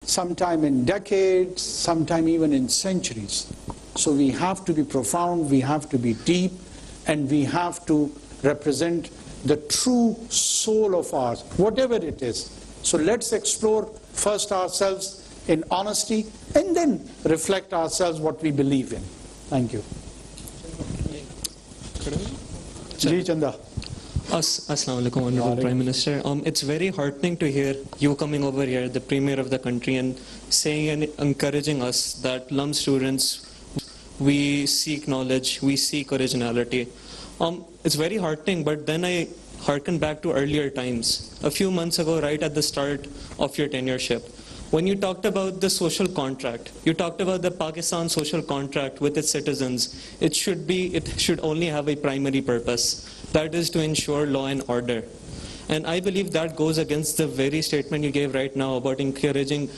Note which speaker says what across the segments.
Speaker 1: sometime in decades, sometime even in centuries. So we have to be profound, we have to be deep, and we have to represent the true soul of ours, whatever it is. So let's explore first ourselves in honesty, and then reflect ourselves what we believe in. Thank you. Ji Chanda.
Speaker 2: Assalamu alaikum, Honorable Prime Minister. It's very heartening to hear you coming over here, the Premier of the country, and saying and encouraging us that LUMS students, we seek knowledge, we seek originality. It's very heartening, but then I hearken back to earlier times. A few months ago, right at the start of your tenureship, when you talked about the social contract, you talked about the Pakistan social contract with its citizens. It should only have a primary purpose. That is to ensure law and order. And I believe that goes against the very statement you gave right now about encouraging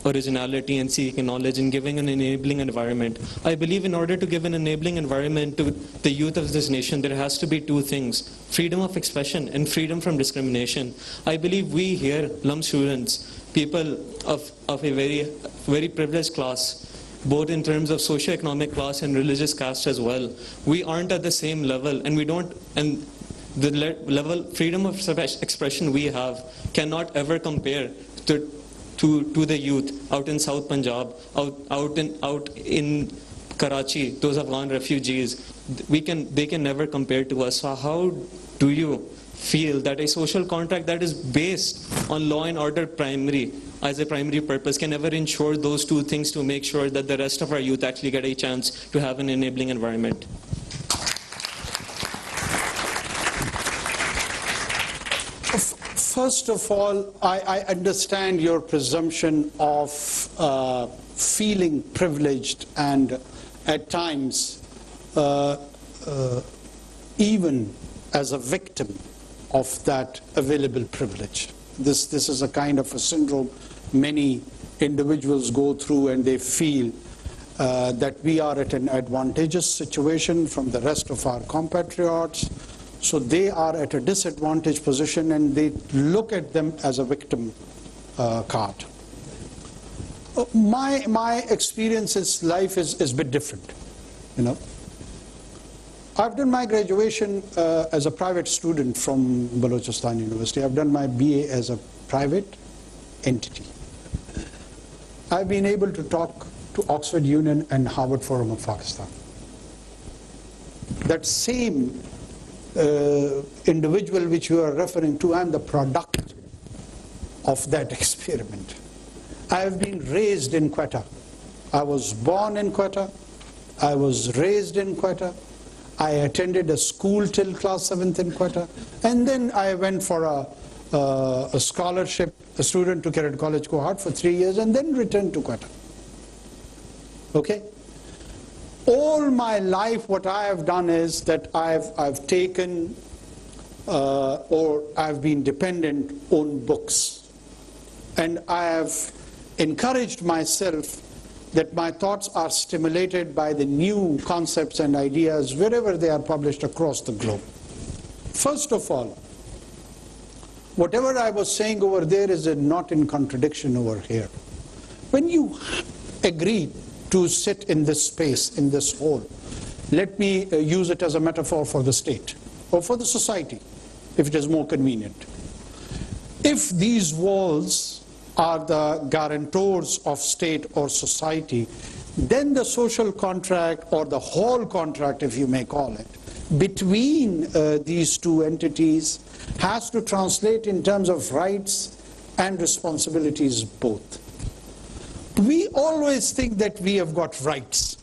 Speaker 2: originality and seeking knowledge and giving an enabling environment. I believe in order to give an enabling environment to the youth of this nation, there has to be two things: freedom of expression and freedom from discrimination. I believe we here, LUMS students, people of a very privileged class, both in terms of socio-economic class and religious caste as well, we aren't at the same level, and we don't, and the level freedom of expression we have cannot ever compare to the youth out in South Punjab, out in Karachi, those Afghan refugees. They can never compare to us. So how do you feel that a social contract that is based on law and order as a primary purpose can ever ensure those two things to make sure that the rest of our youth actually get a chance to have an enabling environment?
Speaker 1: First of all, I understand your presumption of feeling privileged and at times even as a victim of that available privilege. This is a kind of a syndrome many individuals go through, and they feel that we are at an advantageous situation from the rest of our compatriots. So they are at a disadvantaged position, and they look at them as a victim card. My experience in life is a bit different, you know. I've done my graduation as a private student from Balochistan University. I've done my BA as a private entity. I've been able to talk to Oxford Union and Harvard Forum of Pakistan. That same individual which you are referring to, I'm the product of that experiment. I have been raised in Quetta. I was born in Quetta. I was raised in Quetta. I attended a school till class 7th in Quetta, and then I went for a scholarship, a student to Caretaker College cohort for 3 years, and then returned to Quetta. Okay? All my life what I have done is that I've taken or I've been dependent on books, and I have encouraged myself that my thoughts are stimulated by the new concepts and ideas wherever they are published across the globe. First of all, whatever I was saying over there is not in contradiction over here. When you agree to sit in this space, in this hall, let me use it as a metaphor for the state or for the society, if it is more convenient. If these walls are the guarantors of state or society, then the social contract, or the hall contract if you may call it, between these two entities has to translate in terms of rights and responsibilities both. We always think that we have got rights.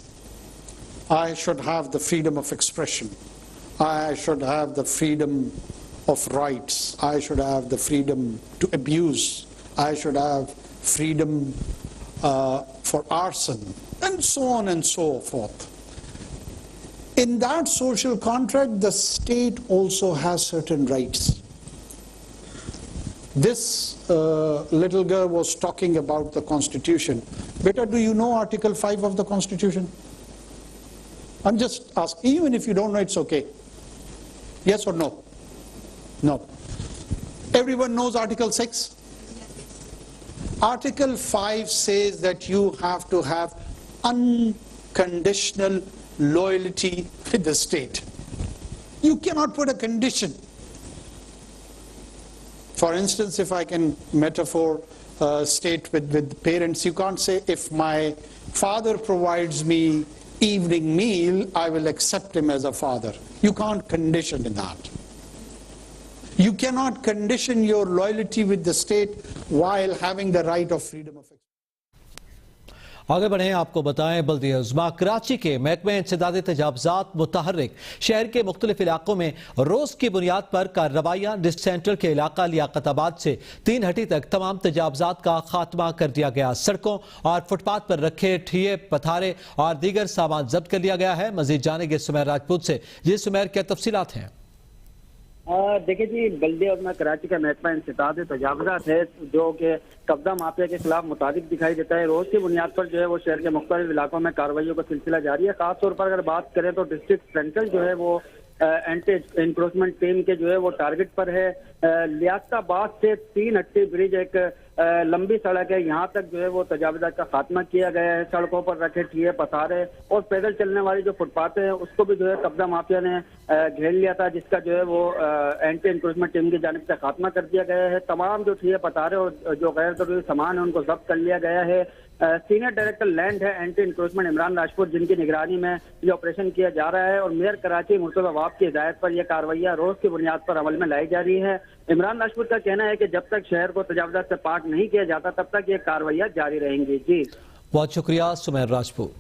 Speaker 1: I should have the freedom of expression. I should have the freedom of rights. I should have the freedom to abuse. I should have freedom for arson, and so on and so forth. In that social contract, the state also has certain rights. This little girl was talking about the Constitution. Beta, do you know Article 5 of the Constitution? I'm just asking. Even if you don't know, it's okay. Yes or no? No. Everyone knows Article 6? Article 5 says that you have to have unconditional loyalty with the state. You cannot put a condition. For instance, if I can state with parents, you can't say, if my father provides me evening meal, I will accept him as a father. You can't condition that. You cannot condition your loyalty with the state while having the right of freedom of expression.
Speaker 3: आगे बढ़ें, आपको बताएं बल्दिया उज़्मा कराची के महकमे इंसदाद तजावुज़ात मुतहर्रिक शहर के मुख्तलिफ इलाकों में रोज़ की बुनियाद पर कार्रवाइयाँ डिस्ट्रिक्ट सेंट्रल के इलाका लियाकताबाद से 3 हटी तक तमाम तजावुज़ात का खात्मा कर दिया गया। सड़कों और फुटपाथ पर रखे ठिये पथारे और दीगर सामान जब्त कर लिया गया है। मजीद जानेंगे सुमेर राजपूत से। जी सुमेर, क्या तफसीलात हैं?
Speaker 4: देखिए जी, बल्दिया उज़्मा कराची का महकमा इंसदाद तजावुज़ात है जो कि कब्जा माफिया के खिलाफ मुताबिक दिखाई देता है। रोज की बुनियाद पर जो है वो शहर के मुख्तलिफ इलाकों में कार्रवाइयों का सिलसिला जारी है। खासतौर पर अगर बात करें तो डिस्ट्रिक्ट सेंट्रल जो है वो एंटी इंक्रोचमेंट टीम के जो है वो टारगेट पर है। लियाकताबाद से 3 हट्टी ब्रिज एक लंबी सड़क है, यहाँ तक जो है वो तजावुज़ात का खात्मा किया गया है। सड़कों पर रखे ठिये पथारे और पैदल चलने वाली जो फुटपाथ है उसको भी जो है कब्जा माफिया ने घेर लिया था, जिसका जो है वो एंटी इंक्रोचमेंट टीम की जानिब से खात्मा कर दिया गया है। तमाम जो ठिये पथारे और जो गैर जरूरी सामान है उनको जब्त कर लिया गया है। सीनियर डायरेक्टर लैंड है एंटी इंक्रोचमेंट इमरान राजपुर, जिनकी निगरानी में ये ऑपरेशन किया जा रहा है और मेयर कराची मुर्तज़ा अवाब की हिदायत पर यह कार्रवाइयाँ रोज की बुनियाद पर अमल में लाई जा रही है। इमरान राजपुर का कहना है कि जब तक शहर को तजावुज़ात से पाक नहीं किया जाता तब तक ये कार्रवाइयाँ जारी रहेंगी। जी
Speaker 3: बहुत शुक्रिया Sumer Rajput.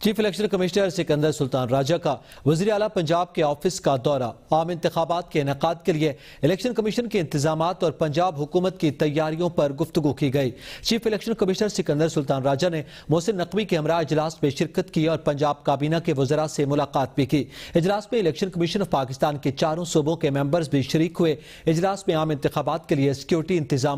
Speaker 3: Chief election commissioner Sikandar Sultan Raja का वज़ीर आला पंजाब के ऑफिस का दौरा। आम इंतखाबात के इनेकाद के लिए इलेक्शन कमीशन के इंतजामात और पंजाब हुकूमत की तैयारियों पर गुफ्तगू की गई। Chief election commissioner Sikandar Sultan राजा ने मोहसिन नकवी के हमरा इजलास में शिरकत की और पंजाब काबीना के वज़रा से मुलाकात भी की। इजलास में इलेक्शन कमीशन ऑफ पाकिस्तान के 4 सूबों के मेंबर्स भी शरीक हुए। इजलास में आम इंतखाबात के लिए सिक्योरिटी इंतजाम